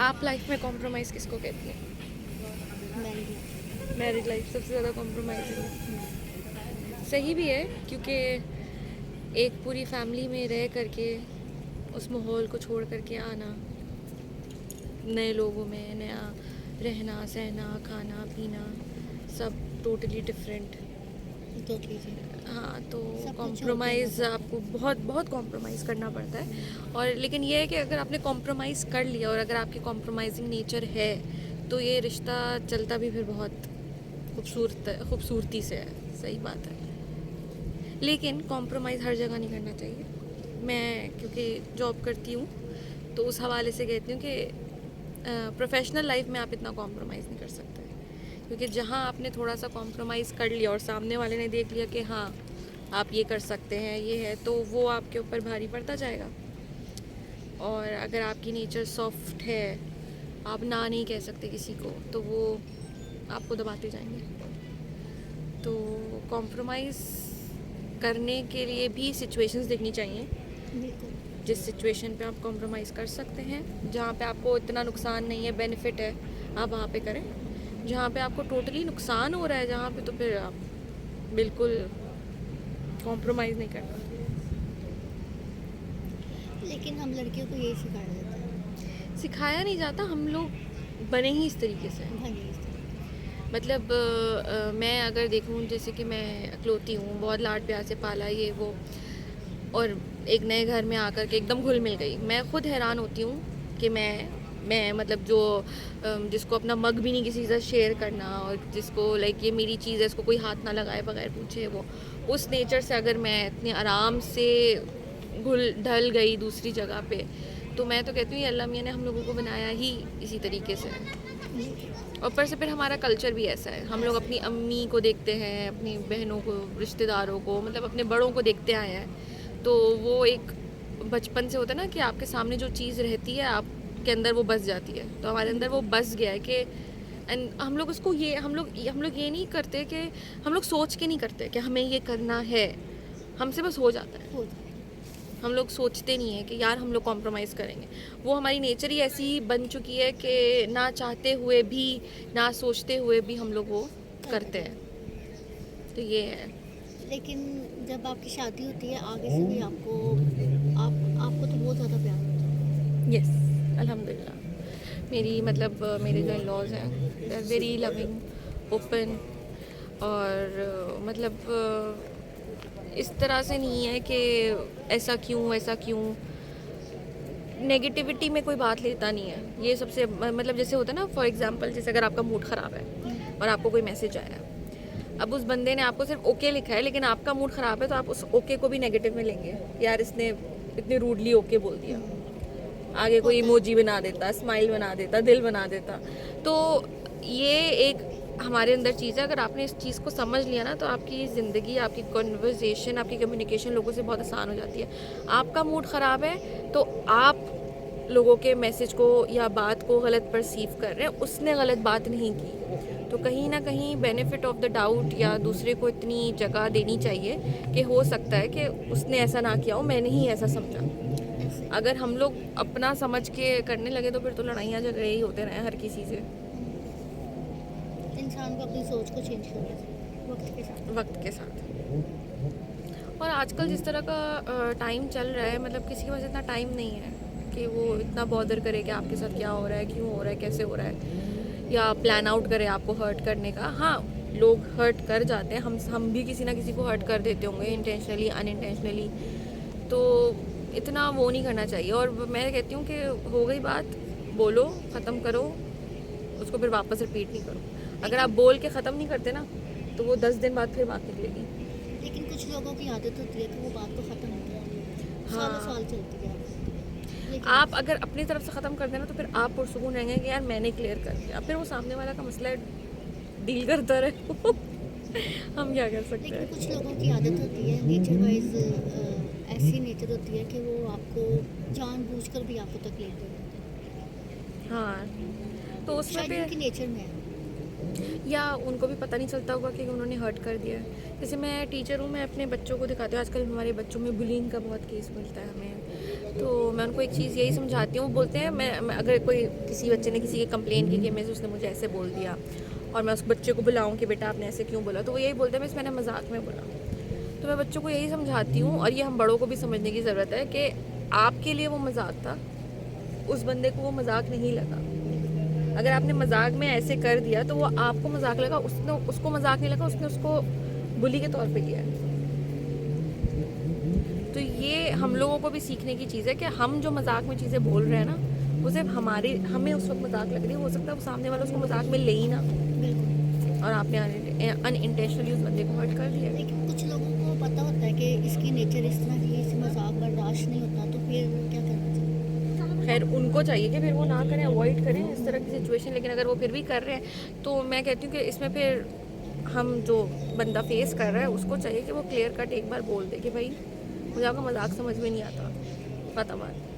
आप लाइफ में कॉम्प्रोमाइज़ किसको कहती हैं? मैरिड मैरिड लाइफ सबसे ज़्यादा कॉम्प्रोमाइज़िंग है। सही भी है, क्योंकि एक पूरी फैमिली में रह करके उस माहौल को छोड़ करके आना, नए लोगों में नया रहना सहना खाना पीना सब टोटली डिफरेंट। टोटली जी। हाँ, तो सब कुछ कॉम्प्रोमाइज़ होते हैं आपको बहुत बहुत कॉम्प्रोमाइज़ करना पड़ता है। और लेकिन ये है कि अगर आपने कॉम्प्रोमाइज़ कर लिया और अगर आपकी कॉम्प्रोमाइजिंग नेचर है तो ये रिश्ता चलता भी फिर बहुत खूबसूरती से है। सही बात है, लेकिन कॉम्प्रोमाइज़ हर जगह नहीं करना चाहिए। मैं क्योंकि जॉब करती हूँ तो उस हवाले से कहती हूँ कि प्रोफेशनल लाइफ में आप इतना कॉम्प्रोमाइज़ नहीं कर सकते, क्योंकि जहाँ आपने थोड़ा सा कॉम्प्रोमाइज़ कर लिया और सामने वाले ने देख लिया कि हाँ आप ये कर सकते हैं ये है, तो वो आपके ऊपर भारी पड़ता जाएगा। और अगर आपकी नेचर सॉफ्ट है, आप ना नहीं कह सकते किसी को, तो वो आपको दबाते जाएंगे। तो कॉम्प्रोमाइज़ करने के लिए भी सिचुएशंस देखनी चाहिए। बिल्कुल। जिस सिचुएशन पे आप कॉम्प्रोमाइज़ कर सकते हैं, जहाँ पे आपको इतना नुकसान नहीं है, बेनिफिट है, आप वहाँ पे करें। जहाँ पे आपको टोटली नुकसान हो रहा है, जहाँ पे तो फिर आप बिल्कुल कॉम्प्रोमाइज़ नहीं करना। लेकिन हम लड़कियों को यही सिखा देते हैं। सिखाया नहीं जाता, हम लोग बने ही इस तरीके से। भाई इस तरह। मतलब मैं अगर देखूँ, जैसे कि मैं अकलौती हूँ, बहुत लाड प्यार से पाला ये वो, और एक नए घर में आकर के एकदम घुल मिल गई। मैं खुद हैरान होती हूँ कि मैं मतलब जो जिसको अपना मग भी नहीं किसी से शेयर करना, और जिसको लाइक ये मेरी चीज़ है, इसको कोई हाथ ना लगाए बगैर पूछे, वो उस नेचर से अगर मैं इतने आराम से घुल ढल गई दूसरी जगह पे, तो मैं तो कहती हूँ अल्लाह मियाँ ने हम लोगों को बनाया ही इसी तरीके से। और ऊपर से फिर हमारा कल्चर भी ऐसा है, हम लोग अपनी अम्मी को देखते हैं, अपनी बहनों को, रिश्तेदारों को, मतलब अपने बड़ों को देखते आए हैं। तो वो एक बचपन से होता है ना कि आपके सामने जो चीज़ रहती है आपके अंदर वो बस जाती है, तो हमारे अंदर वो बस गया है कि एंड हम लोग उसको ये हम लोग ये नहीं करते कि हम लोग सोच के नहीं करते कि हमें ये करना है, हमसे बस हो जाता है। हो जाए। हम लोग सोचते नहीं है कि यार हम लोग कॉम्प्रोमाइज़ करेंगे। वो हमारी नेचर ही ऐसी बन चुकी है कि ना चाहते हुए भी, ना सोचते हुए भी हम लोग वो करते हैं। तो ये है। लेकिन जब आपकी शादी होती है आगे से भी आपको तो बहुत ज़्यादा प्यार होता है। यस, अल्हम्दुलिल्लाह। मेरी मतलब मेरे जो इन-लॉज़ हैं, they are very loving, open, और मतलब इस तरह से नहीं है कि ऐसा क्यों, नेगेटिविटी में कोई बात लेता नहीं है। ये सबसे मतलब जैसे होता है ना, फॉर एग्जांपल जैसे अगर आपका मूड ख़राब है और आपको कोई मैसेज आया है, अब उस बंदे ने आपको सिर्फ ओके लिखा है, लेकिन आपका मूड ख़राब है, तो आप उस ओके को भी नेगेटिव में लेंगे, यार इसने इतने रूडली ओके बोल दिया। आगे कोई इमोजी बना देता, स्माइल बना देता, दिल बना देता। तो ये एक हमारे अंदर चीज़ है। अगर आपने इस चीज़ को समझ लिया ना, तो आपकी ज़िंदगी, आपकी कन्वर्सेशन, आपकी कम्युनिकेशन लोगों से बहुत आसान हो जाती है। आपका मूड ख़राब है तो आप लोगों के मैसेज को या बात को गलत परसीव कर रहे हैं, उसने गलत बात नहीं की। तो कहीं ना कहीं बेनिफिट ऑफ द डाउट या दूसरे को इतनी जगह देनी चाहिए कि हो सकता है कि उसने ऐसा ना किया हो, मैंने ही ऐसा समझा। ऐसे अगर हम लोग अपना समझ के करने लगे तो फिर तो लड़ाइयाँ झगड़े ही होते रहे हर किसी से। इंसान को अपनी सोच को चेंज करना चाहिए वक्त के साथ। और आजकल जिस तरह का टाइम चल रहा है, मतलब किसी के पास इतना टाइम नहीं है कि वो इतना बॉदर करे कि आपके साथ क्या हो रहा है, क्यों हो रहा है, कैसे हो रहा है, या प्लान आउट करे आपको हर्ट करने का। हाँ, लोग हर्ट कर जाते हैं, हम भी किसी ना किसी को हर्ट कर देते होंगे, इंटेंशनली अनइंटेंशनली। तो इतना वो नहीं करना चाहिए। और मैं कहती हूँ कि हो गई बात, बोलो, ख़त्म करो, उसको फिर वापस रिपीट नहीं करो। अगर आप बोल के ख़त्म नहीं करते ना, तो वो 10 दिन बाद फिर बात निकलेगी। लेकिन कुछ लोगों की आदत होती है कि वो बात को ख़त्म नहीं करती, सालों हाँ, साल चलती है। लेकिन आप अगर अपनी तरफ से ख़त्म कर देना तो फिर आप पुरसुकून रहेंगे कि यार मैंने क्लियर कर दिया। फिर वो सामने वाला का मसला डील करता रहे हम क्या कर सकते लेकिन हैं। कुछ लोगों की आदत होती है नेचर वाइज, ऐसी नेचर होती है कि वो आपको जानबूझकर भी आपको तकलीफ दे देते हैं। हाँ, तो उसमें शायद फिर उनकी नेचर में है। या उनको भी पता नहीं चलता होगा कि उन्होंने हर्ट कर दिया है। जैसे मैं टीचर हूँ, मैं अपने बच्चों को दिखाती हूँ, आजकल हमारे बच्चों में बुलिंग का बहुत केस मिलता है हमें। तो मैं उनको एक चीज़ यही समझाती हूँ, वो बोलते हैं मैं अगर कोई किसी बच्चे ने किसी की कंप्लेन की कि मैं उसने मुझे ऐसे बोल दिया और मैं उस बच्चे को बुलाऊँ कि बेटा आपने ऐसे क्यों बोला, तो वो यही बोलते हैं मिस मैंने मजाक में बोला। तो मैं बच्चों को यही समझाती हूँ, और ये हम बड़ों को भी समझने की ज़रूरत है कि आपके लिए वो मजाक था, उस बंदे को वो मजाक नहीं लगा। अगर आपने मजाक में ऐसे कर दिया तो वो आपको मजाक लगा, उसने उसको मजाक नहीं लगा, उसने उसको बुली के तौर पे लिया है। तो ये हम लोगों को भी सीखने की चीज़ है कि हम जो मजाक में चीज़ें बोल रहे हैं ना, वो सिर्फ हमें उस वक्त मजाक लग रही है, हो सकता है वो सामने वाला उसको मजाक में ले ही ना, बिल्कुल। और आपने अनइंटेंशनली उस बंदे को हर्ट कर दिया। लेकिन कुछ लोगों को पता होता है कि इसकी नेचर इस तरह की है, इसे मजाक बर्दाश्त नहीं होता, तो फिर क्या करना चाहिए? खैर उनको चाहिए कि फिर वो ना करें, अवॉइड करें इस तरह की सिचुएशन, लेकिन अगर वो फिर भी कर रहे हैं तो मैं कहती हूँ कि इसमें फिर हम जो बंदा फेस कर रहा है उसको चाहिए कि वो क्लियर कट एक बार बोल दे कि भाई मुझे आपका मजाक समझ में नहीं आता, खत्म बात।